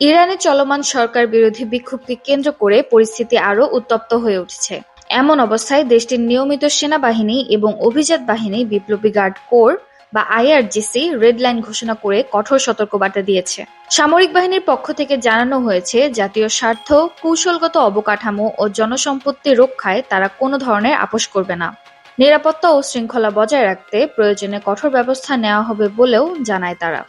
ইরানে চলমান সরকার বিরোধী বিক্ষোভকে কেন্দ্র করে পরিস্থিতি আরও উত্তপ্ত হয়ে উঠছে। এমন অবস্থায় দেশটির নিয়মিত সেনাবাহিনী এবং অভিজাত বাহিনী বিপ্লবী গার্ড কোর বা আইআরজিসি রেড লাইন ঘোষণা করে কঠোর সতর্কবার্তা দিয়েছে। সামরিক বাহিনীর পক্ষ থেকে জানানো হয়েছে, জাতীয় স্বার্থ, কৌশলগত অবকাঠামো ও জনসম্পত্তি রক্ষায় তারা কোনো ধরনের আপোস করবে না। নিরাপত্তা ও শৃঙ্খলা বজায় রাখতে প্রয়োজনে কঠোর ব্যবস্থা নেওয়া হবে বলেও জানায় তারা।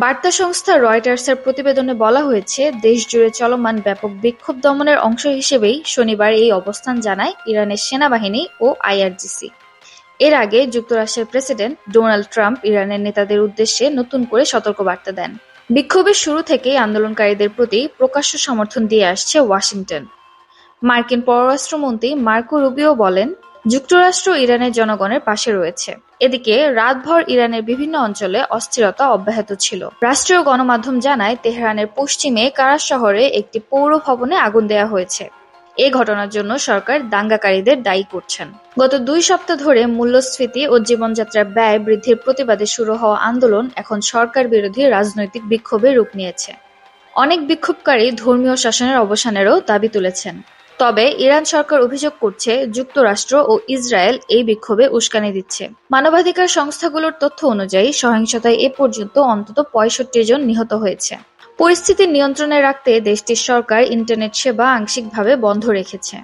বার্তা সংস্থা রয়টার্সের প্রতিবেদনে বলা হয়েছে, দেশজুড়ে চলমান ব্যাপক বিক্ষোভ দমনের অংশ হিসেবেই শনিবার এই অবস্থান জানায় ইরানের সেনাবাহিনী ও আইআরজিসি। এর আগে যুক্তরাষ্ট্রের প্রেসিডেন্ট ডোনাল্ড ট্রাম্প ইরানের নেতাদের উদ্দেশ্যে নতুন করে সতর্কবার্তা দেন। বিক্ষোভের শুরু থেকেই আন্দোলনকারীদের প্রতি প্রকাশ্য সমর্থন দিয়ে আসছে ওয়াশিংটন। মার্কিন পররাষ্ট্রমন্ত্রী মার্কো রুবিও বলেন, যুক্তরাষ্ট্র ইরানের জনগণের পাশে রয়েছে। এদিকে রাতভর ইরানের বিভিন্ন অঞ্চলে অস্থিরতা অব্যাহত ছিল। রাষ্ট্রীয় গণমাধ্যম জানায়, তেহরানের পশ্চিমে কারাস শহরে একটি পৌর ভবনে আগুন দেওয়া হয়েছে। এ ঘটনার জন্য সরকার দাঙ্গাকারীদের দায়ী করছেন। গত 2 সপ্তাহ ধরে মূল্যস্ফীতি ও জীবনযাত্রার ব্যয় বৃদ্ধির প্রতিবাদে শুরু হওয়া আন্দোলন এখন সরকার বিরোধী রাজনৈতিক বিক্ষোভে রূপ নিয়েছে। অনেক বিক্ষোভকারী ধর্মীয় শাসনের অবসানেরও দাবি তুলেছেন। তবে ইরান সরকার অভিযোগ করছে, যুক্তরাষ্ট্র ও ইসরায়েল এই বিক্ষোভে উস্কানি দিচ্ছে। মানবাধিকার সংস্থাগুলোর তথ্য অনুযায়ী সহিংসতায় এ পর্যন্ত অন্তত 65 জন নিহত হয়েছে। পরিস্থিতি নিয়ন্ত্রণে রাখতে দেশটির সরকার ইন্টারনেট সেবা আংশিকভাবে বন্ধ রেখেছে।